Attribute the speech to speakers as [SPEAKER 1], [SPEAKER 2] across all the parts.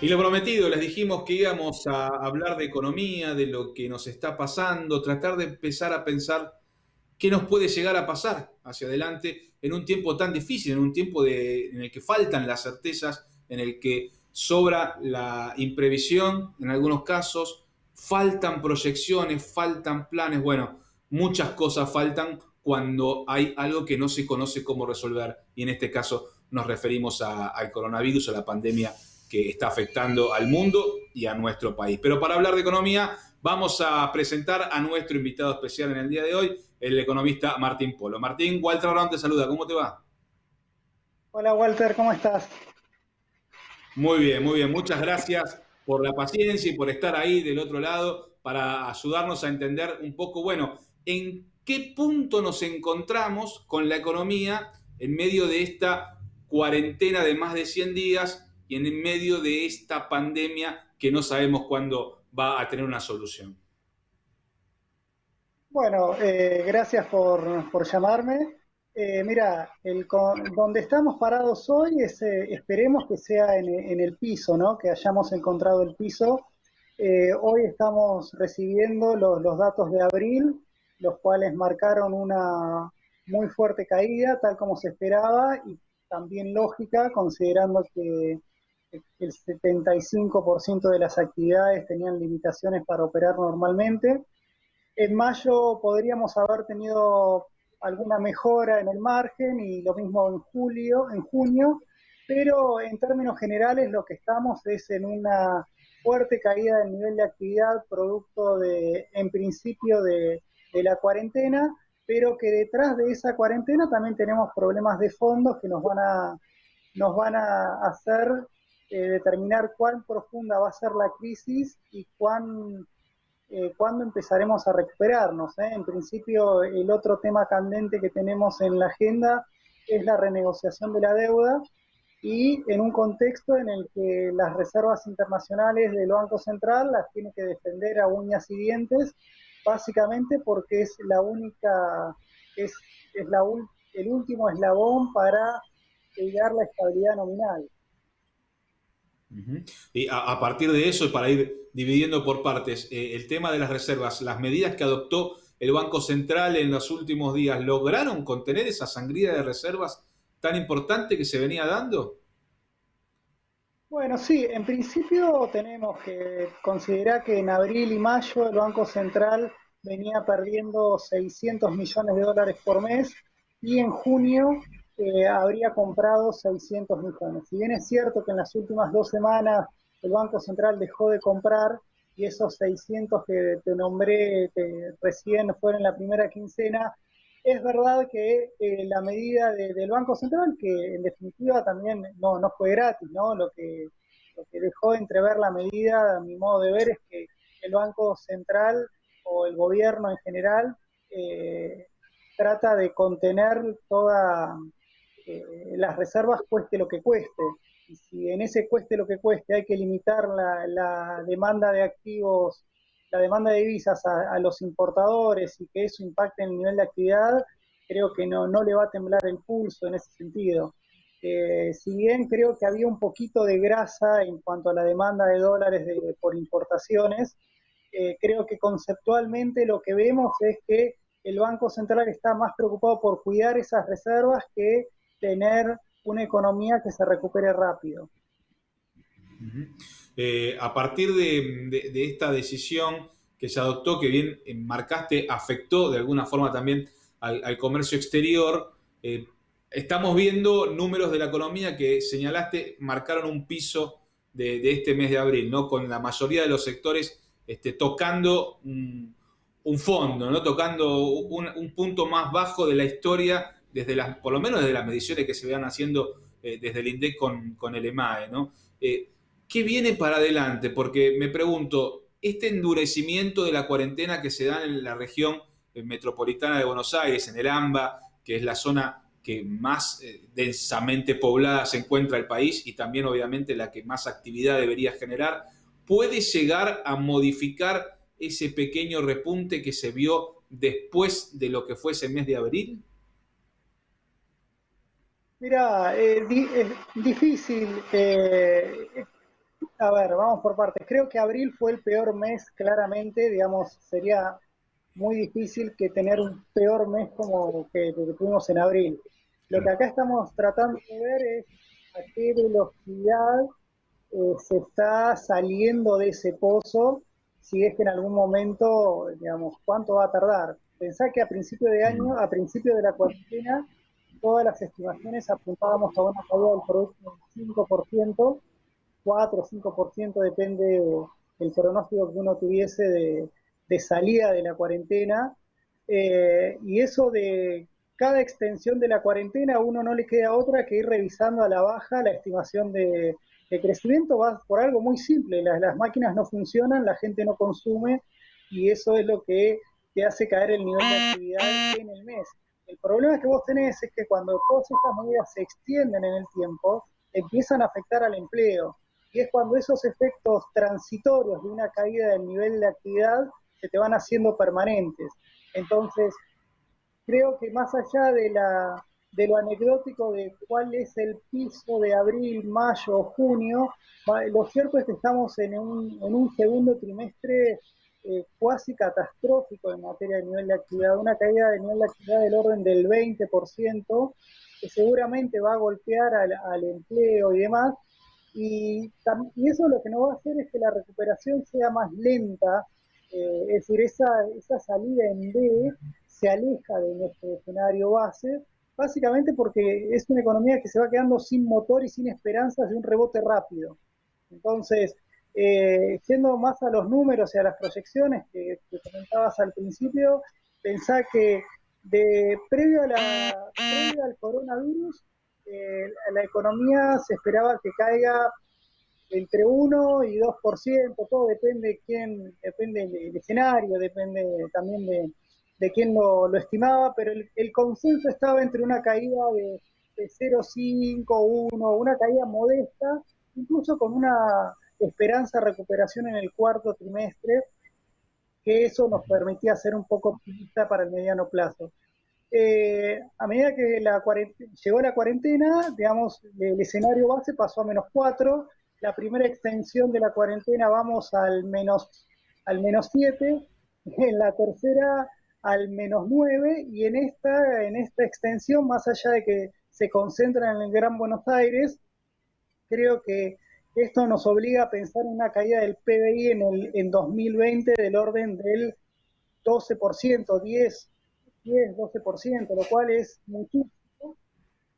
[SPEAKER 1] Y lo prometido, les dijimos que íbamos a hablar de economía, de lo que nos está pasando, tratar de empezar a pensar qué nos puede llegar a pasar hacia adelante en un tiempo tan difícil, en un tiempo en el que faltan las certezas, en el que sobra la imprevisión en algunos casos, faltan proyecciones, faltan planes, bueno, muchas cosas faltan cuando hay algo que no se conoce cómo resolver, y en este caso nos referimos al coronavirus, a la pandemia que está afectando al mundo y a nuestro país. Pero para hablar de economía, vamos a presentar a nuestro invitado especial en el día de hoy, el economista Martín Polo. Martín, Walter Brown te saluda, ¿cómo te va?
[SPEAKER 2] Hola Walter, ¿cómo estás?
[SPEAKER 1] Muy bien, muchas gracias por la paciencia y por estar ahí del otro lado para ayudarnos a entender un poco, bueno, en qué punto nos encontramos con la economía en medio de esta cuarentena de más de 100 días y en medio de esta pandemia que no sabemos cuándo va a tener una solución.
[SPEAKER 2] Bueno, gracias por llamarme. Mira, donde estamos parados hoy esperemos que sea en el piso, ¿no? Que hayamos encontrado el piso. Hoy estamos recibiendo los datos de abril, los cuales marcaron una muy fuerte caída, tal como se esperaba, y también lógica, considerando que el 75% de las actividades tenían limitaciones para operar normalmente. En mayo podríamos haber tenido alguna mejora en el margen y lo mismo en junio, pero en términos generales lo que estamos es en una fuerte caída del nivel de actividad producto en principio de la cuarentena, pero que detrás de esa cuarentena también tenemos problemas de fondos que nos van a hacer determinar cuán profunda va a ser la crisis y cuándo empezaremos a recuperarnos. En principio, el otro tema candente que tenemos en la agenda es la renegociación de la deuda y en un contexto en el que las reservas internacionales del Banco Central las tiene que defender a uñas y dientes, básicamente porque es la única, es el último eslabón para llegar a la estabilidad nominal.
[SPEAKER 1] Uh-huh. Y a partir de eso, para ir dividiendo por partes, el tema de las reservas, las medidas que adoptó el Banco Central en los últimos días, ¿lograron contener esa sangría de reservas tan importante que se venía dando?
[SPEAKER 2] Bueno, sí, en principio tenemos que considerar que en abril y mayo el Banco Central venía perdiendo 600 millones de dólares por mes y en junio habría comprado 600 millones. Si bien es cierto que en las últimas 2 semanas el Banco Central dejó de comprar y esos 600 que te nombré recién fueron en la primera quincena, es verdad que la medida del Banco Central, que en definitiva también no fue gratis, ¿no? Lo que dejó entrever la medida, a mi modo de ver, es que el Banco Central o el gobierno en general eh, trata de contener todas las reservas cueste lo que cueste. Y si en ese cueste lo que cueste hay que limitar la demanda de activos, la demanda de divisas a los importadores y que eso impacte en el nivel de actividad, creo que no le va a temblar el pulso en ese sentido. Si bien creo que había un poquito de grasa en cuanto a la demanda de dólares por importaciones, creo que conceptualmente lo que vemos es que el Banco Central está más preocupado por cuidar esas reservas que tener una economía que se recupere rápido.
[SPEAKER 1] Uh-huh. A partir de esta decisión que se adoptó, que bien marcaste, afectó de alguna forma también al comercio exterior, estamos viendo números de la economía que señalaste marcaron un piso de este mes de abril, ¿no? Con la mayoría de los sectores tocando un fondo, ¿no? Tocando un punto más bajo de la historia, por lo menos desde las mediciones que se vean haciendo desde el INDEC con el EMAE, ¿no? ¿Qué viene para adelante? Porque me pregunto, este endurecimiento de la cuarentena que se da en la región metropolitana de Buenos Aires, en el AMBA, que es la zona que más densamente poblada se encuentra el país y también obviamente la que más actividad debería generar, ¿puede llegar a modificar ese pequeño repunte que se vio después de lo que fue ese mes de abril?
[SPEAKER 2] Mira, es difícil. A ver, vamos por partes. Creo que abril fue el peor mes, claramente, digamos, sería muy difícil que tener un peor mes como que tuvimos en abril. Lo que acá estamos tratando de ver es a qué velocidad se está saliendo de ese pozo, si es que en algún momento, digamos, cuánto va a tardar. Pensá que a principio de año, a principio de la cuarentena, todas las estimaciones apuntábamos a una caída del producto del 5%, 4 o 5%, depende del pronóstico que uno tuviese de salida de la cuarentena. Y eso de cada extensión de la cuarentena, a uno no le queda otra que ir revisando a la baja la estimación de crecimiento, va por algo muy simple, las máquinas no funcionan, la gente no consume y eso es lo que te hace caer el nivel de actividad en el mes. El problema que vos tenés es que cuando todas estas medidas se extienden en el tiempo, empiezan a afectar al empleo. Y es cuando esos efectos transitorios de una caída del nivel de actividad se te van haciendo permanentes. Entonces, creo que más allá de lo anecdótico de cuál es el piso de abril, mayo o junio, lo cierto es que estamos en un segundo trimestre cuasi catastrófico en materia de nivel de actividad, una caída de nivel de actividad del orden del 20%, que seguramente va a golpear al empleo y demás, y eso lo que nos va a hacer es que la recuperación sea más lenta, es decir, esa salida en B se aleja de nuestro escenario base, básicamente porque es una economía que se va quedando sin motor y sin esperanzas de un rebote rápido. Entonces, yendo más a los números y a las proyecciones que comentabas al principio, pensá que previo al coronavirus, la economía se esperaba que caiga entre 1 y 2%, todo depende de quién, depende del escenario, depende también de quién lo estimaba, pero el consenso estaba entre una caída de 0,5, 1, una caída modesta, incluso con una esperanza de recuperación en el cuarto trimestre, que eso nos permitía ser un poco optimista para el mediano plazo. A medida que llegó la cuarentena, digamos, el escenario base pasó a -4, la primera extensión de la cuarentena vamos al -7, en la tercera al -9, y en esta extensión, más allá de que se concentra en el Gran Buenos Aires, creo que esto nos obliga a pensar en una caída del PBI en 2020 del orden del 12%, 10, 12%, lo cual es muchísimo.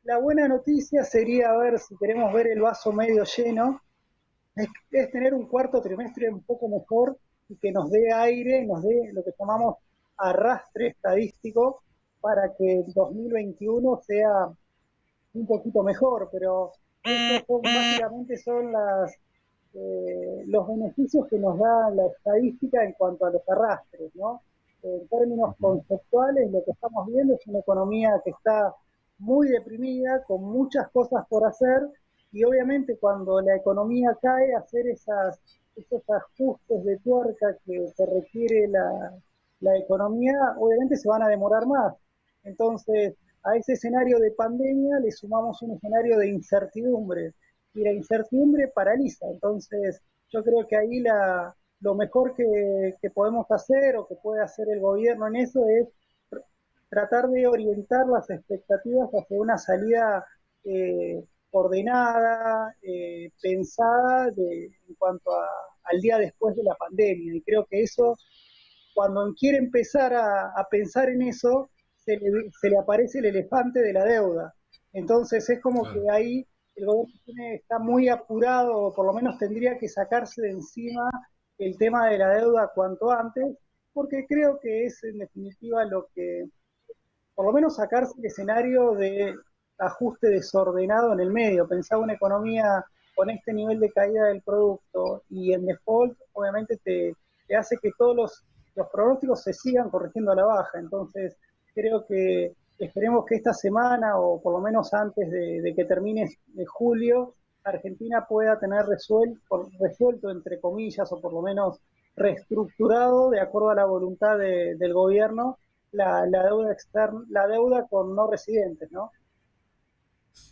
[SPEAKER 2] La buena noticia sería, a ver, si queremos ver el vaso medio lleno, es tener un cuarto trimestre un poco mejor y que nos dé aire, nos dé lo que llamamos arrastre estadístico para que el 2021 sea un poquito mejor, pero estos básicamente son los beneficios que nos da la estadística en cuanto a los arrastres, ¿no? En términos conceptuales, lo que estamos viendo es una economía que está muy deprimida, con muchas cosas por hacer, y obviamente cuando la economía cae, hacer esos ajustes de tuerca que requiere la economía, obviamente se van a demorar más. Entonces, a ese escenario de pandemia le sumamos un escenario de incertidumbre, y la incertidumbre paraliza. Entonces, yo creo que ahí lo mejor que podemos hacer o que puede hacer el gobierno en eso es tratar de orientar las expectativas hacia una salida ordenada, pensada en cuanto al día después de la pandemia. Y creo que eso, cuando quiere empezar a pensar en eso, se le aparece el elefante de la deuda. Entonces es como que
[SPEAKER 1] Claro.
[SPEAKER 2] ahí el gobierno está muy apurado, o por lo menos tendría que sacarse de encima el tema de la deuda cuanto antes, porque creo que es en definitiva lo que, por lo menos sacarse el escenario de ajuste desordenado en el medio. Pensaba una economía con este nivel de caída del producto y en default, obviamente te hace que todos los pronósticos se sigan corrigiendo a la baja. Entonces, creo que esperemos que esta semana, o por lo menos antes de que termine de julio, Argentina pueda tener resuelto, entre comillas, o por lo menos reestructurado de acuerdo a la voluntad del gobierno, la deuda externa, la deuda con no residentes, ¿no?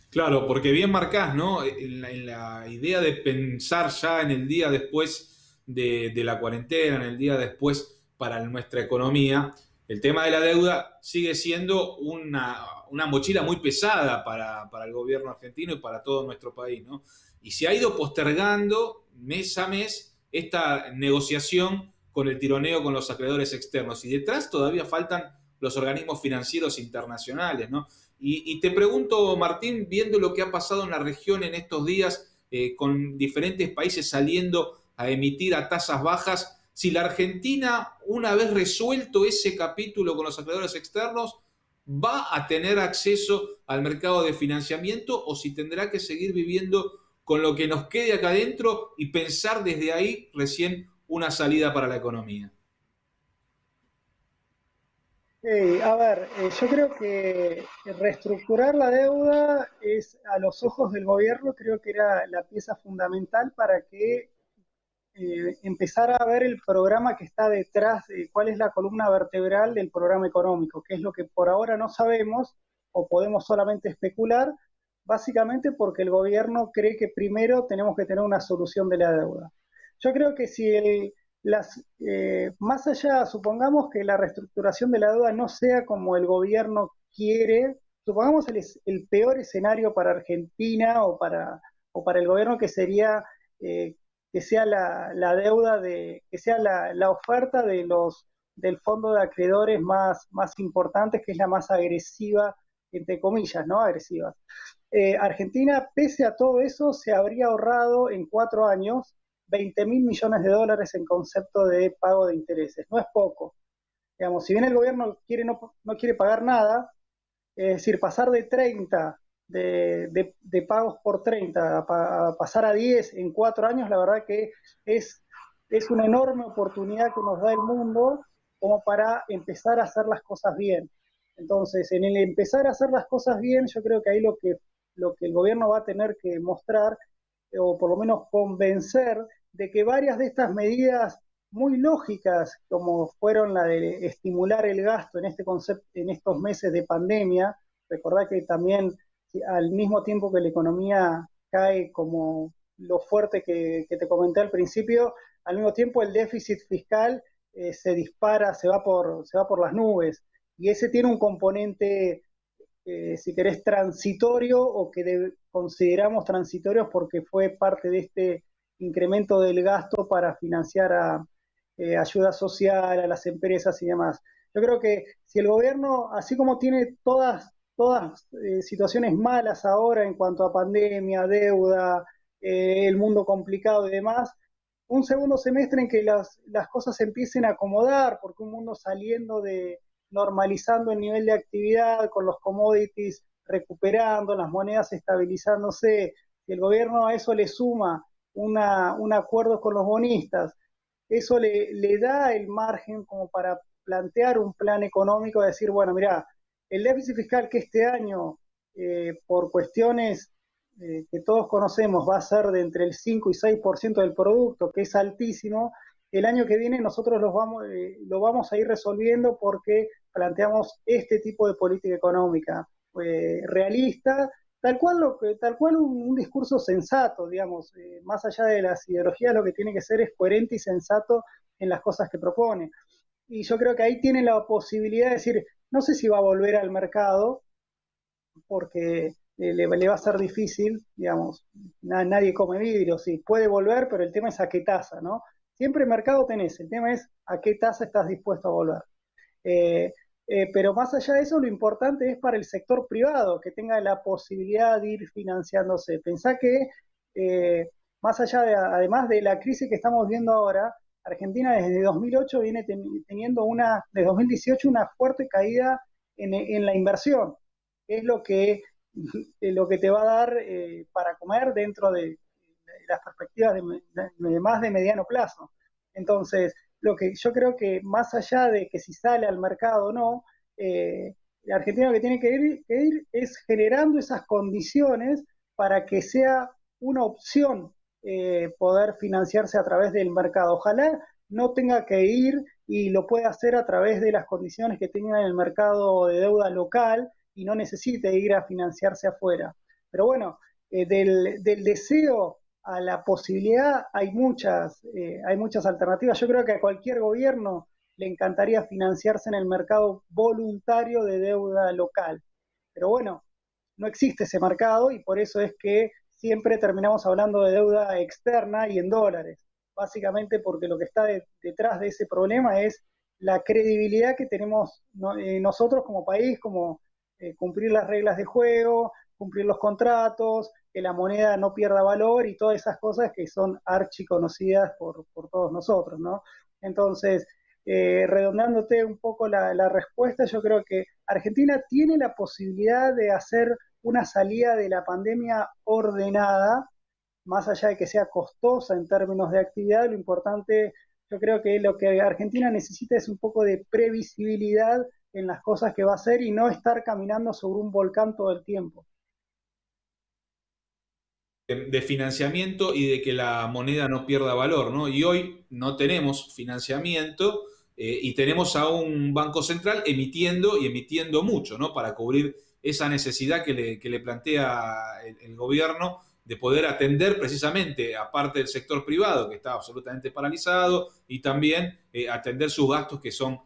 [SPEAKER 1] Claro, porque bien marcás, ¿no? En la idea de pensar ya en el día después de la cuarentena, en el día después para nuestra economía, el tema de la deuda sigue siendo una mochila muy pesada para el gobierno argentino y para todo nuestro país, ¿no? Y se ha ido postergando mes a mes esta negociación con el tironeo con los acreedores externos. Y detrás todavía faltan los organismos financieros internacionales, ¿no? Y te pregunto, Martín, viendo lo que ha pasado en la región en estos días, con diferentes países saliendo a emitir a tasas bajas, si la Argentina, una vez resuelto ese capítulo con los acreedores externos, va a tener acceso al mercado de financiamiento o si tendrá que seguir viviendo con lo que nos quede acá adentro y pensar desde ahí recién una salida para la economía.
[SPEAKER 2] A ver, yo creo que reestructurar la deuda es, a los ojos del gobierno, creo que era la pieza fundamental para que empezara a ver el programa que está detrás de cuál es la columna vertebral del programa económico, que es lo que por ahora no sabemos o podemos solamente especular, básicamente porque el gobierno cree que primero tenemos que tener una solución de la deuda. Yo creo que si más allá, supongamos que la reestructuración de la deuda no sea como el gobierno quiere, supongamos el peor escenario para Argentina o para el gobierno que sería eh, que sea la deuda que sea la oferta del fondo de acreedores más importantes, que es la más agresiva, entre comillas, ¿no? Agresiva. Argentina, pese a todo eso, se habría ahorrado en 4 años 20.000 millones de dólares en concepto de pago de intereses. No es poco. Digamos, si bien el gobierno no quiere pagar nada, es decir, pasar de 30 de pagos por 30 a pasar a 10 en 4 años, la verdad que es, es una enorme oportunidad que nos da el mundo como para empezar a hacer las cosas bien. Entonces, en el empezar a hacer las cosas bien, yo creo que ahí lo que el gobierno va a tener que mostrar, o por lo menos convencer, de que varias de estas medidas muy lógicas, como fueron la de estimular el gasto en este concepto, en estos meses de pandemia. Recordá que también al mismo tiempo que la economía cae como lo fuerte que te comenté al principio, al mismo tiempo el déficit fiscal se dispara, se va por las nubes. Y ese tiene un componente, si querés, transitorio o que consideramos transitorios porque fue parte de este incremento del gasto para financiar ayuda social a las empresas y demás. Yo creo que si el gobierno, así como tiene todas situaciones malas ahora en cuanto a pandemia, deuda, el mundo complicado y demás, un segundo semestre en que las cosas se empiecen a acomodar, porque un mundo saliendo normalizando el nivel de actividad, con los commodities recuperando, las monedas estabilizándose, si el gobierno a eso le suma un acuerdo con los bonistas, eso le da el margen como para plantear un plan económico, de decir, bueno, mira, el déficit fiscal que este año, por cuestiones que todos conocemos, va a ser de entre el 5 y 6% del producto, que es altísimo, el año que viene nosotros lo vamos a ir resolviendo porque planteamos este tipo de política económica realista, tal cual un discurso sensato, digamos, más allá de las ideologías, lo que tiene que ser es coherente y sensato en las cosas que propone. Y yo creo que ahí tiene la posibilidad de decir, no sé si va a volver al mercado, porque le va a ser difícil, digamos, nadie come vidrio, sí, puede volver, pero el tema es a qué tasa, ¿no? Siempre mercado tenés, el tema es a qué tasa estás dispuesto a volver. Eh, pero más allá de eso, lo importante es para el sector privado, que tenga la posibilidad de ir financiándose. Pensá que, más allá además de la crisis que estamos viendo ahora, Argentina desde 2008 viene teniendo de 2018 una fuerte caída en la inversión, que es lo que te va a dar para comer dentro de las perspectivas de más de mediano plazo. Entonces, lo que yo creo que más allá de que si sale al mercado o no, la Argentina lo que tiene que ir es generando esas condiciones para que sea una opción poder financiarse a través del mercado. Ojalá no tenga que ir y lo pueda hacer a través de las condiciones que tenga en el mercado de deuda local y no necesite ir a financiarse afuera. Pero bueno, del deseo a la posibilidad hay muchas alternativas. Yo creo que a cualquier gobierno le encantaría financiarse en el mercado voluntario de deuda local. Pero bueno, no existe ese mercado y por eso es que siempre terminamos hablando de deuda externa y en dólares. Básicamente porque lo que está detrás de ese problema es la credibilidad que tenemos nosotros como país, como cumplir las reglas de juego, cumplir los contratos, que la moneda no pierda valor y todas esas cosas que son archiconocidas por todos nosotros, ¿no? Entonces, redondeándote un poco la respuesta, yo creo que Argentina tiene la posibilidad de hacer una salida de la pandemia ordenada, más allá de que sea costosa en términos de actividad, lo importante, yo creo que lo que Argentina necesita es un poco de previsibilidad en las cosas que va a hacer y no estar caminando sobre un volcán todo el tiempo.
[SPEAKER 1] De financiamiento y de que la moneda no pierda valor, ¿no? Y hoy no tenemos financiamiento y tenemos a un Banco Central emitiendo y emitiendo mucho, ¿no? Para cubrir esa necesidad que le plantea el gobierno de poder atender precisamente, aparte del sector privado, que está absolutamente paralizado, y también atender sus gastos que son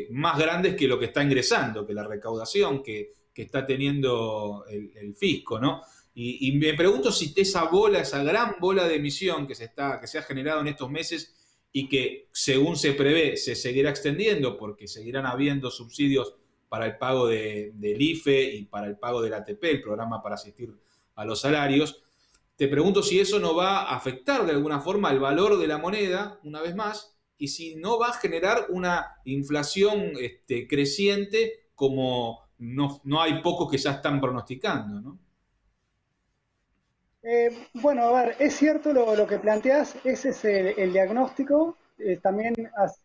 [SPEAKER 1] más grandes que lo que está ingresando, que la recaudación que está teniendo el fisco, ¿no? Y me pregunto si esa bola, esa gran bola de emisión que se ha generado en estos meses y que según se prevé se seguirá extendiendo porque seguirán habiendo subsidios para el pago del IFE y para el pago del ATP, el programa para asistir a los salarios. Te pregunto si eso no va a afectar de alguna forma el valor de la moneda, una vez más, y si no va a generar una inflación creciente como no hay pocos que ya están pronosticando, ¿no?
[SPEAKER 2] Bueno, a ver, es cierto lo que planteas, ese es el diagnóstico. También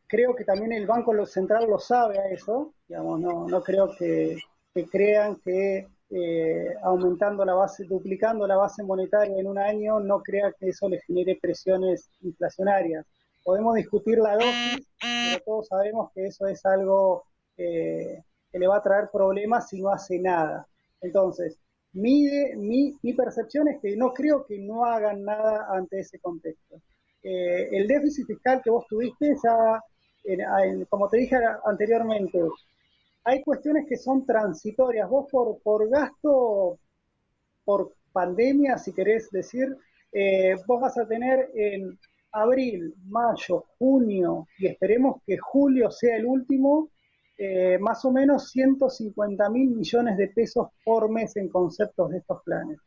[SPEAKER 2] creo que también el Banco Central lo sabe a eso, digamos, no creo que crean que aumentando la base, duplicando la base monetaria en un año, no crea que eso le genere presiones inflacionarias. Podemos discutir la dosis, pero todos sabemos que eso es algo que le va a traer problemas si no hace nada. Entonces, mi percepción es que no creo que no hagan nada ante ese contexto. El déficit fiscal que vos tuviste ya, como te dije anteriormente, hay cuestiones que son transitorias. Vos por gasto, por pandemia, si querés decir, vos vas a tener en abril, mayo, junio y esperemos que julio sea el último, más o menos 150.000 millones de pesos por mes en conceptos de estos planes.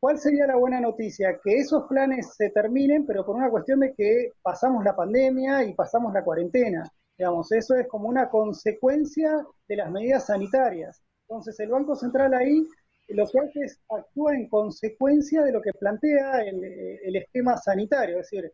[SPEAKER 2] ¿Cuál sería la buena noticia? Que esos planes se terminen, pero por una cuestión de que pasamos la pandemia y pasamos la cuarentena. Digamos, eso es como una consecuencia de las medidas sanitarias. Entonces, el Banco Central ahí lo que hace es actúa en consecuencia de lo que plantea el esquema sanitario. Es decir,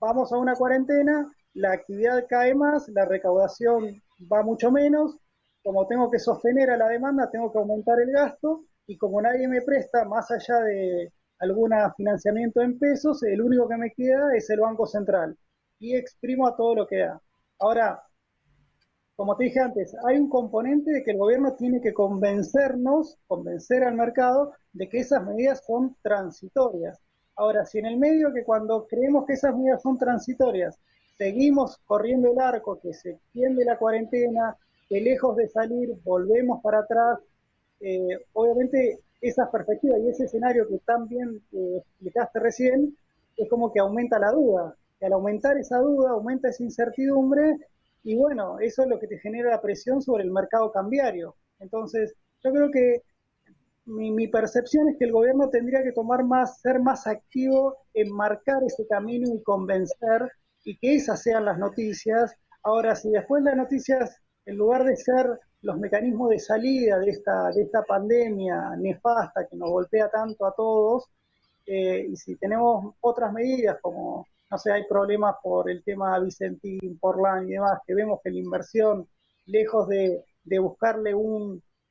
[SPEAKER 2] vamos a una cuarentena, la actividad cae más, la recaudación va mucho menos, como tengo que sostener a la demanda, tengo que aumentar el gasto y como nadie me presta más allá de algún financiamiento en pesos, el único que me queda es el Banco Central y exprimo a todo lo que da. Ahora, como te dije antes, hay un componente de que el gobierno tiene que convencer al mercado de que esas medidas son transitorias. Ahora, si en el medio que cuando creemos que esas medidas son transitorias, seguimos corriendo el arco, que se extiende la cuarentena, que lejos de salir volvemos para atrás, obviamente esas perspectivas y ese escenario que tan bien explicaste recién, es como que aumenta la duda. Y al aumentar esa duda, aumenta esa incertidumbre y bueno, eso es lo que te genera la presión sobre el mercado cambiario. Entonces, yo creo que mi percepción es que el gobierno tendría que ser más activo en marcar ese camino y convencer y que esas sean las noticias. Ahora, si después las noticias, en lugar de ser los mecanismos de salida de esta pandemia nefasta que nos golpea tanto a todos, y si tenemos otras medidas como, no sé, hay problemas por el tema Vicentín, Portland y demás, que vemos que la inversión, lejos de buscarle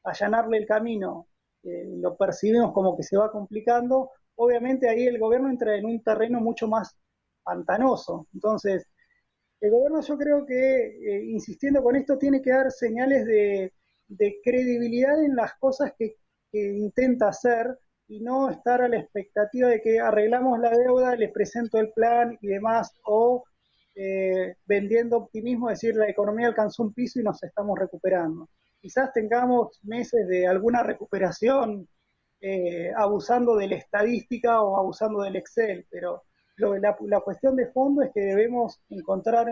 [SPEAKER 2] allanarle el camino, lo percibimos como que se va complicando, obviamente ahí el gobierno entra en un terreno mucho más pantanoso. Entonces, el gobierno yo creo que, insistiendo con esto, tiene que dar señales de credibilidad en las cosas que intenta hacer y no estar a la expectativa de que arreglamos la deuda, les presento el plan y demás, o vendiendo optimismo, decir la economía alcanzó un piso y nos estamos recuperando. Quizás tengamos meses de alguna recuperación abusando de la estadística o abusando del Excel, pero la cuestión de fondo es que debemos encontrar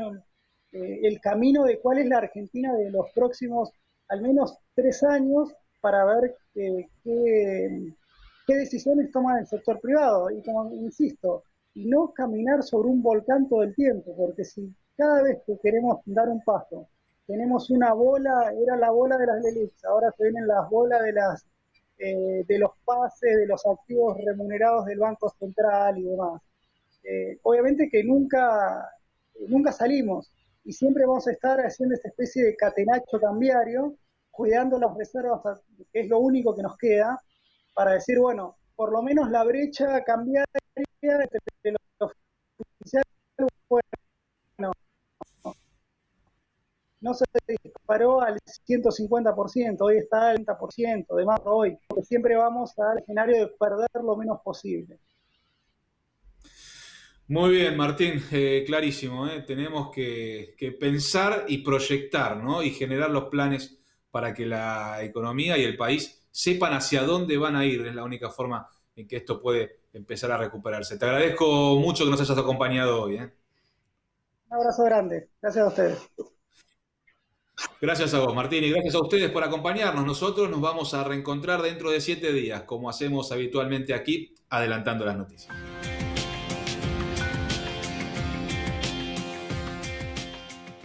[SPEAKER 2] el camino de cuál es la Argentina de los próximos al menos 3 años para ver qué decisiones toma el sector privado. Y como insisto, y no caminar sobre un volcán todo el tiempo, porque si cada vez que queremos dar un paso tenemos una bola, era la bola de las LELIX, ahora se vienen las bolas de los pases, de los activos remunerados del Banco Central y demás. Obviamente que nunca salimos y siempre vamos a estar haciendo esta especie de catenacho cambiario, cuidando las reservas, que es lo único que nos queda, para decir, bueno, por lo menos la brecha cambiaria entre lo oficial, bueno, no se disparó al 150%, hoy está al 30%, de más hoy, porque siempre vamos al escenario de perder lo menos posible.
[SPEAKER 1] Muy bien, Martín, clarísimo, ¿eh? Tenemos que pensar y proyectar, ¿no? Y generar los planes para que la economía y el país sepan hacia dónde van a ir. Es la única forma en que esto puede empezar a recuperarse. Te agradezco mucho que nos hayas acompañado hoy, ¿eh?
[SPEAKER 2] Un abrazo grande, gracias a ustedes.
[SPEAKER 1] Gracias a vos, Martín, y gracias a ustedes por acompañarnos. Nosotros nos vamos a reencontrar dentro de 7 días, como hacemos habitualmente aquí, adelantando las noticias.